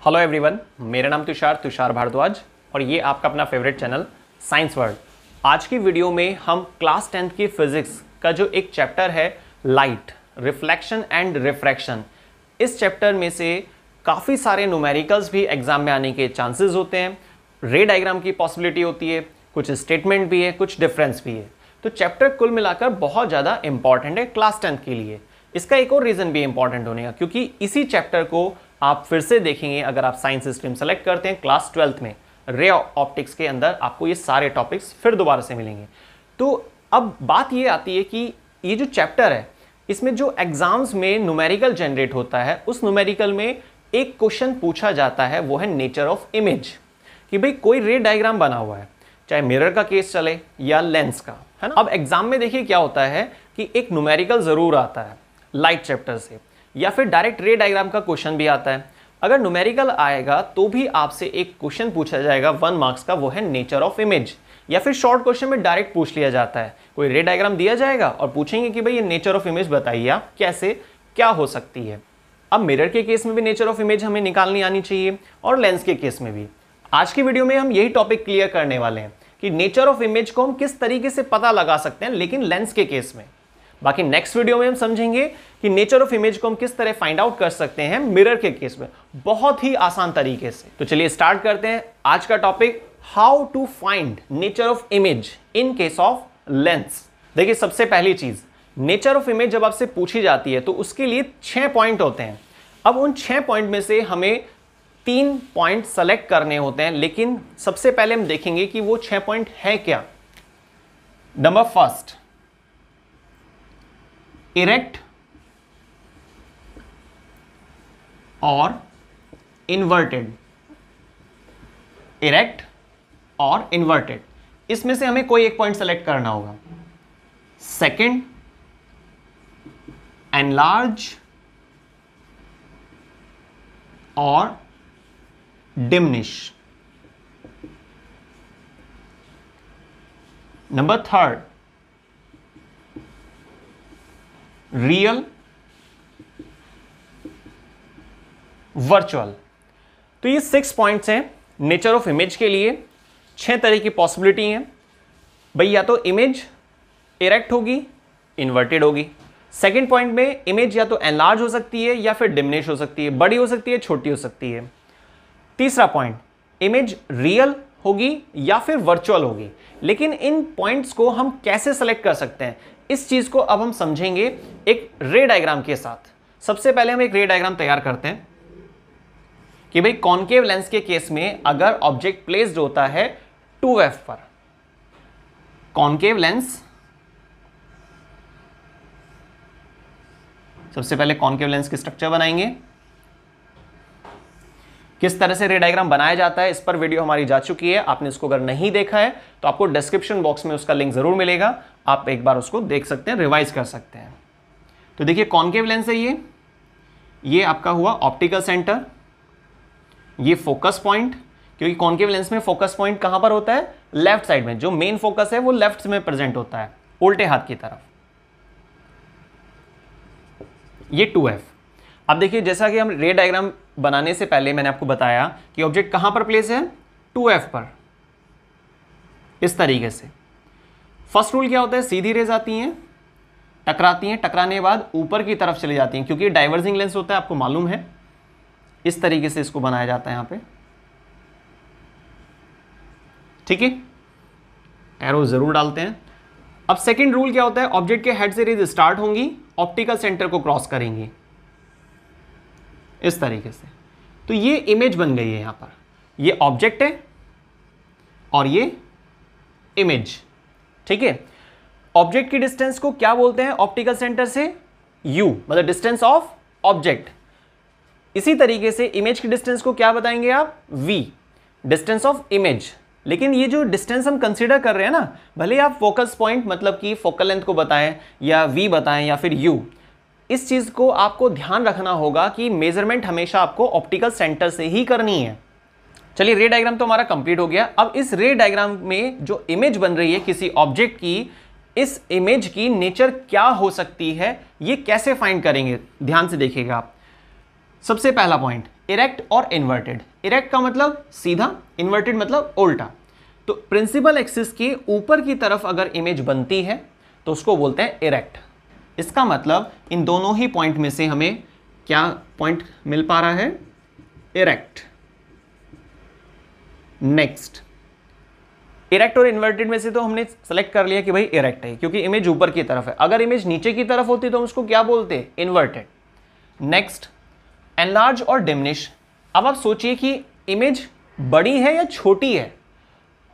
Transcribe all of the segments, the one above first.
Hello everyone, मेरा नाम तुषार भारद्वाज और ये आपका अपना फेवरेट चैनल साइंस वर्ल्ड। आज की वीडियो में हम क्लास 10th की फिजिक्स का जो एक चैप्टर है लाइट, रिफ्लेक्शन एंड रिफ्रैक्शन, इस चैप्टर में से काफ़ी सारे न्यूमेरिकल्स भी एग्जाम में आने के चांसेस होते हैं। रे डायग्राम की पॉसिबिलिटी होती है, कुछ स्टेटमेंट भी है, कुछ डिफरेंस भी है। तो चैप्टर कुल मिलाकर बहुत ज़्यादा इंपॉर्टेंट है क्लास 10th के लिए। इसका एक और रीज़न भी इंपॉर्टेंट होने का, क्योंकि इसी चैप्टर को आप फिर से देखेंगे अगर आप साइंस स्ट्रीम सेलेक्ट करते हैं क्लास 12th में। रे ऑप्टिक्स के अंदर आपको ये सारे टॉपिक्स फिर दोबारा से मिलेंगे। तो अब बात ये आती है कि ये जो चैप्टर है इसमें जो एग्जाम्स में न्यूमेरिकल जनरेट होता है, उस न्यूमेरिकल में एक क्वेश्चन पूछा जाता है, वो है नेचर ऑफ इमेज। कि भाई कोई रे डायग्राम बना हुआ है, चाहे मिरर का केस चले या लेंस का, है ना। अब एग्जाम में देखिए क्या होता है कि एक न्यूमेरिकल जरूर आता है लाइट चैप्टर से, या फिर डायरेक्ट रे डायग्राम का क्वेश्चन भी आता है। अगर न्यूमेरिकल आएगा तो भी आपसे एक क्वेश्चन पूछा जाएगा 1 मार्क्स का, वो है नेचर ऑफ इमेज। या फिर शॉर्ट क्वेश्चन में डायरेक्ट पूछ लिया जाता है, कोई रे डायग्राम दिया जाएगा और पूछेंगे कि भाई ये नेचर ऑफ इमेज बताइए आप कैसे क्या हो सकती है। अब मिरर के केस में भी नेचर ऑफ इमेज हमें निकालनी आनी चाहिए और लेंस के केस में भी। आज की वीडियो में हम यही टॉपिक क्लियर करने वाले हैं कि नेचर ऑफ इमेज को हम किस तरीके से पता लगा सकते हैं, लेकिन लेंस के केस में। बाकी नेक्स्ट वीडियो में हम समझेंगे कि नेचर ऑफ इमेज को हम किस तरह फाइंड आउट कर सकते हैं मिरर के केस में, बहुत ही आसान तरीके से। तो चलिए स्टार्ट करते हैं आज का topic, how to find nature of image in case of lens. देखिए सबसे पहली चीज, नेचर ऑफ इमेज जब आपसे पूछी जाती है तो उसके लिए 6 पॉइंट होते हैं। अब उन 6 पॉइंट में से हमें 3 पॉइंट सेलेक्ट करने होते हैं, लेकिन सबसे पहले हम देखेंगे कि वो 6 पॉइंट है क्या। नंबर फर्स्ट, इरेक्ट और इन्वर्टेड। इरेक्ट और इन्वर्टेड, इसमें से हमें कोई एक पॉइंट सेलेक्ट करना होगा। सेकंड, एनलार्ज और diminish. Number third, real, virtual. तो ये 6 पॉइंट्स हैं नेचर ऑफ इमेज के लिए। 6 तरह की पॉसिबिलिटी हैं भाई, या तो इमेज इरेक्ट होगी, इन्वर्टेड होगी। सेकंड पॉइंट में इमेज या तो एनलार्ज हो सकती है या फिर डिमिनिश हो सकती है, बड़ी हो सकती है, छोटी हो सकती है। तीसरा पॉइंट, इमेज रियल होगी या फिर वर्चुअल होगी। लेकिन इन पॉइंट्स को हम कैसे सेलेक्ट कर सकते हैं, इस चीज को अब हम समझेंगे एक रे डायग्राम के साथ। सबसे पहले हम एक रे डायग्राम तैयार करते हैं कि भाई कॉनकेव लेंस के केस में अगर ऑब्जेक्ट प्लेस्ड होता है 2f पर, कॉनकेव लेंस, सबसे पहले कॉनकेव लेंस की स्ट्रक्चर बनाएंगे। किस तरह से रे डायग्राम बनाया जाता है इस पर वीडियो हमारी जा चुकी है, आपने इसको अगर नहीं देखा है तो आपको डिस्क्रिप्शन बॉक्स में उसका लिंक जरूर मिलेगा, आप एक बार उसको देख सकते हैं, रिवाइज कर सकते हैं। तो देखिए कॉनकेव लेंस है ये आपका हुआ ऑप्टिकल सेंटर, ये फोकस पॉइंट, क्योंकि कॉनकेव लेंस में फोकस पॉइंट कहां पर होता है, लेफ्ट साइड में। जो मेन फोकस है वो लेफ्ट में प्रेजेंट होता है, उल्टे हाथ की तरफ। ये 2f। अब देखिए जैसा कि हम रे डायग्राम बनाने से पहले मैंने आपको बताया कि ऑब्जेक्ट कहां पर प्लेस है, 2f पर, इस तरीके से। फर्स्ट रूल क्या होता है, सीधी रेज आती हैं, टकराती हैं, टकराने के बाद ऊपर की तरफ चली जाती हैं, क्योंकि डाइवर्जिंग लेंस होता है, आपको मालूम है। इस तरीके से इसको बनाया जाता है यहां पे, ठीक है। एरो जरूर डालते हैं। अब सेकंड रूल क्या होता है, ऑब्जेक्ट के हेड से रेज स्टार्ट होंगी, ऑप्टिकल सेंटर को क्रॉस करेंगी इस तरीके से। तो ये इमेज बन गई है यहां पर, ये ऑब्जेक्ट है और ये इमेज, ठीक है। ऑब्जेक्ट की डिस्टेंस को क्या बोलते हैं ऑप्टिकल सेंटर से, u, मतलब डिस्टेंस ऑफ ऑब्जेक्ट। इसी तरीके से इमेज की डिस्टेंस को क्या बताएंगे आप, v, डिस्टेंस ऑफ इमेज। लेकिन ये जो डिस्टेंस हम कंसीडर कर रहे हैं ना, भले आप फोकस पॉइंट मतलब कि फोकल लेंथ को बताएं या v बताएं या फिर u, इस चीज को आपको ध्यान रखना होगा कि मेजरमेंट हमेशा आपको ऑप्टिकल सेंटर से ही करनी है। चलिए रे डायग्राम तो हमारा कंप्लीट हो गया। अब इस रे डायग्राम में जो इमेज बन रही है किसी ऑब्जेक्ट की, इस इमेज की नेचर क्या हो सकती है, ये कैसे फाइंड करेंगे, ध्यान से देखिएगा आप। सबसे पहला पॉइंट, इरेक्ट और इन्वर्टेड। इरेक्ट का मतलब सीधा, इन्वर्टेड मतलब उल्टा। तो प्रिंसिपल एक्सिस के ऊपर की तरफ अगर इमेज बनती है तो उसको बोलते हैं इरेक्ट। इसका मतलब इन दोनों ही पॉइंट में से हमें क्या पॉइंट मिल पा रहा है? इरेक्ट। नेक्स्ट, इरेक्ट और इन्वर्टेड में से तो हमने सेलेक्ट कर लिया कि भाई इरेक्ट है, क्योंकि इमेज ऊपर की तरफ है। अगर इमेज नीचे की तरफ होती तो हम उसको क्या बोलते? इन्वर्टेड। नेक्स्ट, एनलार्ज और डिमिनिश। अब आप सोचिए कि इमेज बड़ी है या छोटी है।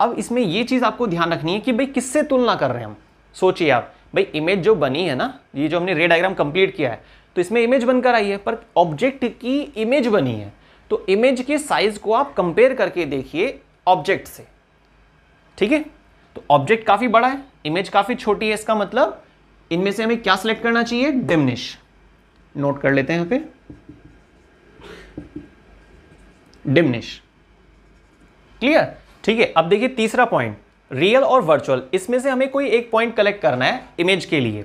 अब इसमें ये चीज आपको ध्यान रखनी है कि भाई किससे तुलना कर रहे हैं हम। सोचिए आप, भाई इमेज जो बनी है ना, ये जो हमने रे डायग्राम कंप्लीट किया है, तो इसमें इमेज बनकर आई है, पर ऑब्जेक्ट की इमेज बनी है। तो इमेज के साइज को आप कंपेयर करके देखिए ऑब्जेक्ट से, ठीक है। तो ऑब्जेक्ट काफी बड़ा है, इमेज काफी छोटी है, इसका मतलब इनमें से हमें क्या सिलेक्ट करना चाहिए? डिमिनिश। नोट कर लेते हैं यहां पे, डिमिनिश। क्लियर? ठीक है। अब देखिए तीसरा पॉइंट, रियल और वर्चुअल। इसमें से हमें कोई एक पॉइंट कलेक्ट करना है इमेज के लिए।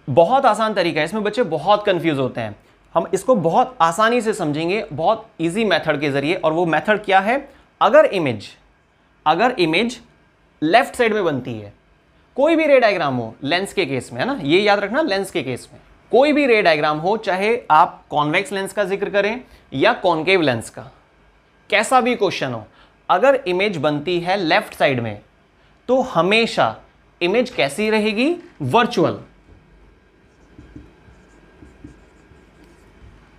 बहुत आसान तरीका है, इसमें बच्चे बहुत कंफ्यूज होते हैं। हम इसको बहुत आसानी से समझेंगे, बहुत इजी मेथड के जरिए। और वो मेथड क्या है? अगर इमेज लेफ्ट साइड में बनती है, कोई भी रे डायग्राम हो, लेंस के केस में है ना, ये याद रखना, लेंस के केस में कोई भी रे डायग्राम हो, चाहे आप कॉन्वेक्स लेंस का जिक्र करें या कॉन्केव लेंस का, कैसा भी क्वेश्चन हो, अगर इमेज बनती है लेफ्ट साइड में तो हमेशा इमेज कैसी रहेगी? वर्चुअल।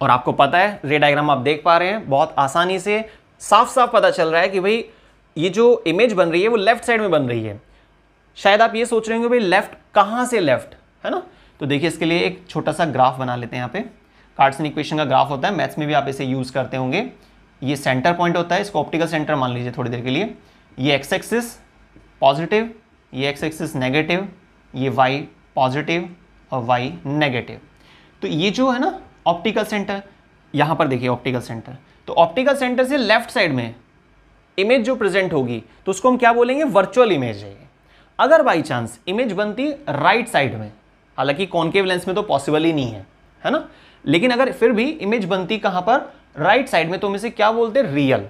और आपको पता है, रे डायग्राम आप देख पा रहे हैं, बहुत आसानी से साफ साफ पता चल रहा है कि भाई ये जो इमेज बन रही है वो लेफ्ट साइड में बन रही है। शायद आप ये सोच रहे होंगे भाई लेफ्ट कहां से लेफ्ट, है ना? तो देखिए इसके लिए एक छोटा सा ग्राफ बना लेते हैं। यहाँ पे कार्टेशियन इक्वेशन का ग्राफ होता है, मैथ्स में भी आप इसे यूज करते होंगे। ये सेंटर पॉइंट होता है, इसको ऑप्टिकल सेंटर मान लीजिए थोड़ी देर के लिए। ये एक्स एक्सिस पॉजिटिव, ये एक्स एक्सिस नेगेटिव, ये वाई पॉजिटिव और वाई नेगेटिव। तो ये जो है ना ऑप्टिकल सेंटर, यहां पर देखिए ऑप्टिकल सेंटर, तो ऑप्टिकल सेंटर से लेफ्ट साइड में इमेज जो प्रेजेंट होगी तो उसको हम क्या बोलेंगे? वर्चुअल इमेज है। अगर बाई चांस इमेज बनती राइट साइड में, हालांकि कॉन्केव लेंस में तो पॉसिबल ही नहीं है ना, लेकिन अगर फिर भी इमेज बनती कहां पर? राइट साइड में, तो हम इसे क्या बोलते हैं? रियल।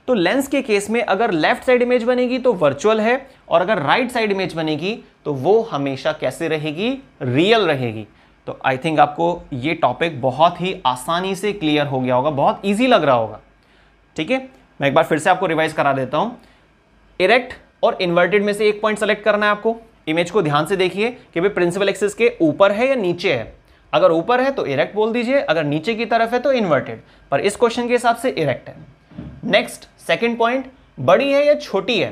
तो लेंस के केस में अगर लेफ्ट साइड इमेज बनेगी तो वर्चुअल है, और अगर राइट साइड इमेज बनेगी तो वो हमेशा कैसे रहेगी? रियल रहेगी। तो आई थिंक आपको ये टॉपिक बहुत ही आसानी से क्लियर हो गया होगा, बहुत ईजी लग रहा होगा। ठीक है, मैं एक बार फिर से आपको रिवाइज करा देता हूं। इरेक्ट और इन्वर्टेड में से एक पॉइंट सेलेक्ट करना है आपको। इमेज को ध्यान से देखिए कि भाई प्रिंसिपल एक्सिस के ऊपर है या नीचे है। अगर ऊपर है तो इरेक्ट बोल दीजिए, अगर नीचे की तरफ है तो इन्वर्टेड, पर इस क्वेश्चन के हिसाब से इरेक्ट है। नेक्स्ट, सेकंड पॉइंट, बड़ी है या छोटी है,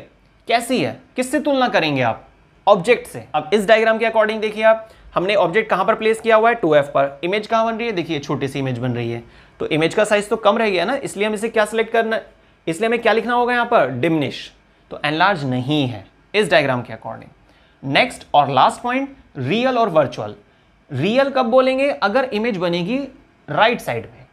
कैसी है, किससे तुलना करेंगे आप? ऑब्जेक्ट से। अब इस डायग्राम के अकॉर्डिंग देखिए आप, हमने ऑब्जेक्ट कहां पर प्लेस किया हुआ है? 2F पर। इमेज कहां बन रही है? देखिए छोटी सी इमेज बन रही है, तो इमेज का साइज तो कम रह गया ना, इसलिए हम इसे क्या सिलेक्ट करना, इसलिए हमें क्या लिखना होगा यहां पर? डिमिनिश। तो एनलार्ज नहीं है इस डायग्राम के अकॉर्डिंग। नेक्स्ट और लास्ट पॉइंट, रियल और वर्चुअल। रियल कब बोलेंगे? अगर इमेज बनेगी राइट साइड में।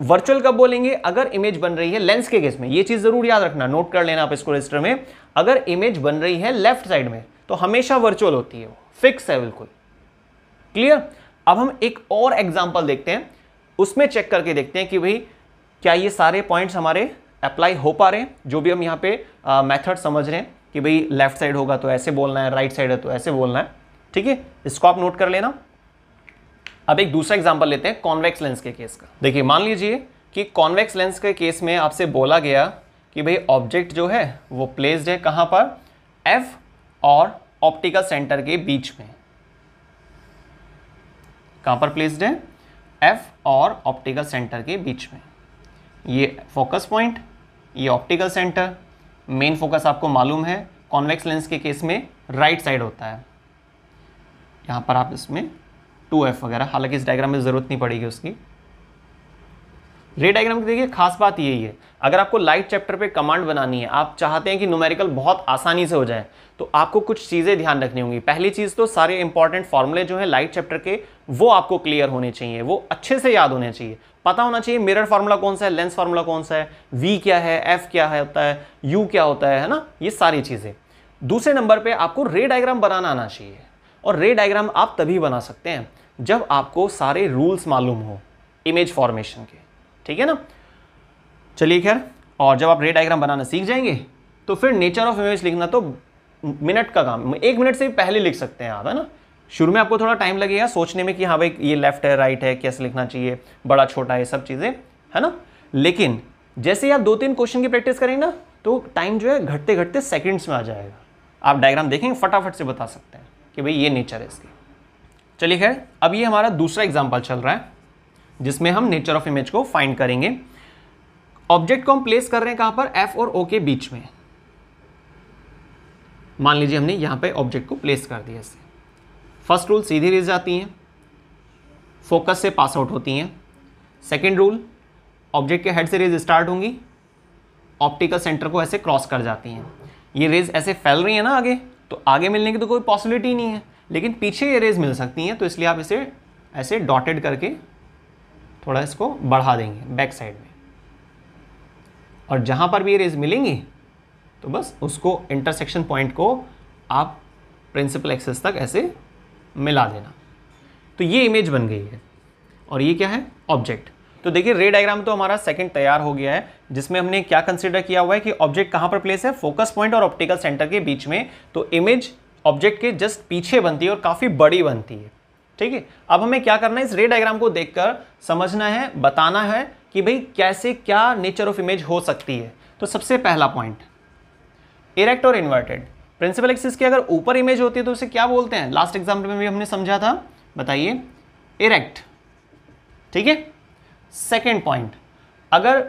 वर्चुअल कब बोलेंगे? अगर इमेज बन रही है लेंस के केस में। ये चीज जरूर याद रखना, नोट कर लेना आप इसको रजिस्टर में। अगर इमेज बन रही है लेफ्ट साइड में तो हमेशा वर्चुअल होती है, वो फिक्स है बिल्कुल। क्लियर? अब हम एक और एग्जांपल देखते हैं, उसमें चेक करके देखते हैं कि भाई क्या ये सारे पॉइंट्स हमारे अप्लाई हो पा रहे हैं, जो भी हम यहाँ पे मेथड समझ रहे हैं कि भाई लेफ्ट साइड होगा तो ऐसे बोलना है, राइट साइड है तो ऐसे बोलना है। ठीक है, इसको आप नोट कर लेना। अब एक दूसरा एग्जांपल लेते हैं कॉन्वेक्स लेंस के केस का। देखिए मान लीजिए कि कॉन्वेक्स लेंस के केस में आपसे बोला गया कि भाई ऑब्जेक्ट जो है वो प्लेस्ड है कहां पर? F और ऑप्टिकल सेंटर के बीच में। कहां पर प्लेस्ड है? F और ऑप्टिकल सेंटर के बीच में। ये फोकस पॉइंट, ये ऑप्टिकल सेंटर। मेन फोकस आपको मालूम है कॉन्वेक्स लेंस के केस में राइट साइड होता है। यहां पर आप इसमें 2F वगैरह, हालांकि इस डायग्राम में जरूरत नहीं पड़ेगी उसकी। रे डायग्राम की देखिए खास बात यही है, अगर आपको लाइट चैप्टर पे कमांड बनानी है, आप चाहते हैं कि न्यूमेरिकल बहुत आसानी से हो जाए, तो आपको कुछ चीजें ध्यान रखनी होंगी। पहली चीज तो सारे इंपॉर्टेंट फॉर्मूले जो है लाइट चैप्टर के, वो आपको क्लियर होने चाहिए, वो अच्छे से याद होने चाहिए। पता होना चाहिए मिरर फार्मूला कौन सा है, लेंस फार्मूला कौन सा है, V क्या है, F क्या है होता है, U क्या होता है ना, ये सारी चीजें। दूसरे नंबर पे आपको रे डायग्राम बनाना आना चाहिए, और रे डायग्राम आप तभी बना सकते हैं जब आपको सारे रूल्स मालूम हो इमेज फॉर्मेशन के। ठीक है ना। चलिए खैर, और जब आप रे डायग्राम बनाना सीख जाएंगे तो फिर नेचर ऑफ इमेज लिखना तो मिनट का काम, 1 मिनट से भी पहले लिख सकते हैं आप, है ना। शुरू में आपको थोड़ा टाइम लगेगा सोचने में कि हाँ भाई ये लेफ्ट है राइट है, कैसे लिखना चाहिए, बड़ा छोटा है, सब चीज़ें, है ना। लेकिन जैसे ही आप 2-3 क्वेश्चन की प्रैक्टिस करेंगे ना तो टाइम जो है घटते घटते सेकंड्स में आ जाएगा। आप डायग्राम देखेंगे फटाफट से बता सकते हैं कि भाई ये नेचर है इसकी। चलिए खैर, अब ये हमारा दूसरा एग्जाम्पल चल रहा है जिसमें हम नेचर ऑफ इमेज को फाइंड करेंगे। ऑब्जेक्ट को हम प्लेस कर रहे हैं कहां पर, एफ और ओ के बीच में। मान लीजिए हमने यहां पे ऑब्जेक्ट को प्लेस कर दिया ऐसे। फर्स्ट रूल सीधी रेज जाती हैं, फोकस से पास आउट होती हैं। सेकेंड रूल, ऑब्जेक्ट के हेड से रेज स्टार्ट होंगी, ऑप्टिकल सेंटर को ऐसे क्रॉस कर जाती हैं। ये रेज ऐसे फैल रही है ना आगे, तो आगे मिलने की तो कोई पॉसिबिलिटी नहीं है, लेकिन पीछे ये रेज मिल सकती हैं, तो इसलिए आप इसे ऐसे डॉटेड करके थोड़ा इसको बढ़ा देंगे बैक साइड में, और जहां पर भी ये रेज मिलेंगी तो बस उसको इंटरसेक्शन पॉइंट को आप प्रिंसिपल एक्सिस तक ऐसे मिला देना। तो ये इमेज बन गई है, और ये क्या है, ऑब्जेक्ट। तो देखिए रे डायग्राम तो हमारा सेकंड तैयार हो गया है, जिसमें हमने क्या कंसीडर किया हुआ है कि ऑब्जेक्ट कहां पर प्लेस है, फोकस पॉइंट और ऑप्टिकल सेंटर के बीच में। तो इमेज ऑब्जेक्ट के जस्ट पीछे बनती है और काफी बड़ी बनती है, ठीक है। अब हमें क्या करना है, इस रे डायग्राम को देखकर समझना है, बताना है कि भाई कैसे क्या नेचर ऑफ इमेज हो सकती है। तो सबसे पहला पॉइंट, इरेक्ट और इन्वर्टेड। प्रिंसिपल एक्सिस की अगर ऊपर इमेज होती है तो उसे क्या बोलते हैं, लास्ट एग्जाम्पल में भी हमने समझा था, बताइए, इरेक्ट, ठीक है। सेकेंड पॉइंट, अगर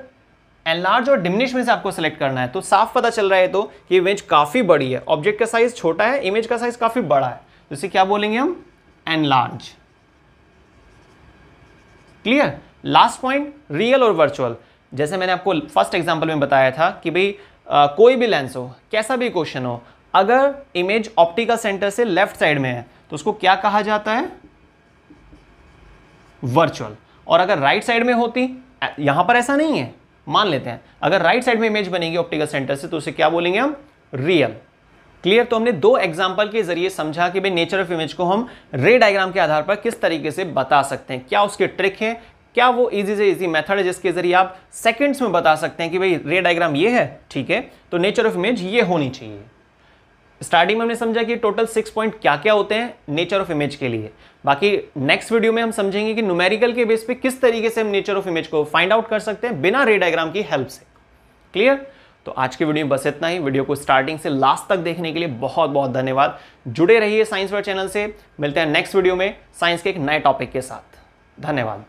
एनलार्ज और डिमिनिश में से आपको सेलेक्ट करना है तो साफ पता चल रहा है तो कि इमेज काफी बड़ी है, ऑब्जेक्ट का साइज छोटा है, इमेज का साइज काफी बड़ा है, तो इसे क्या बोलेंगे हम, enlarge. Clear. Last point, real और वर्चुअल। जैसे मैंने आपको फर्स्ट एग्जांपल में बताया था कि भाई कोई भी लेंस हो, कैसा भी क्वेश्चन हो, अगर इमेज ऑप्टिकल सेंटर से लेफ्ट साइड में है तो उसको क्या कहा जाता है, वर्चुअल। और अगर राइट साइड में होती, यहां पर ऐसा नहीं है, मान लेते हैं अगर राइट साइड में इमेज बनेगी ऑप्टिकल सेंटर से तो उसे क्या बोलेंगे हम, रियल। क्लियर। तो हमने 2 एग्जांपल के जरिए समझा कि भाई नेचर ऑफ इमेज को हम रे डायग्राम के आधार पर किस तरीके से बता सकते हैं, क्या उसकी ट्रिक है, क्या वो इजी से इजी मेथड है जिसके जरिए आप सेकंड्स में बता सकते हैं कि भाई रे डायग्राम ये है, ठीक है, तो नेचर ऑफ इमेज ये होनी चाहिए। स्टार्टिंग में हमने समझा कि टोटल 6 पॉइंट क्या क्या होते हैं नेचर ऑफ इमेज के लिए। बाकी नेक्स्ट वीडियो में हम समझेंगे कि न्यूमेरिकल के बेस पे किस तरीके से हम नेचर ऑफ इमेज को फाइंड आउट कर सकते हैं बिना रे डायग्राम की हेल्प से। क्लियर। तो आज के वीडियो में बस इतना ही। वीडियो को स्टार्टिंग से लास्ट तक देखने के लिए बहुत बहुत धन्यवाद। जुड़े रहिए साइंस वर्ल्ड चैनल से। मिलते हैं नेक्स्ट वीडियो में साइंस के एक नए टॉपिक के साथ। धन्यवाद।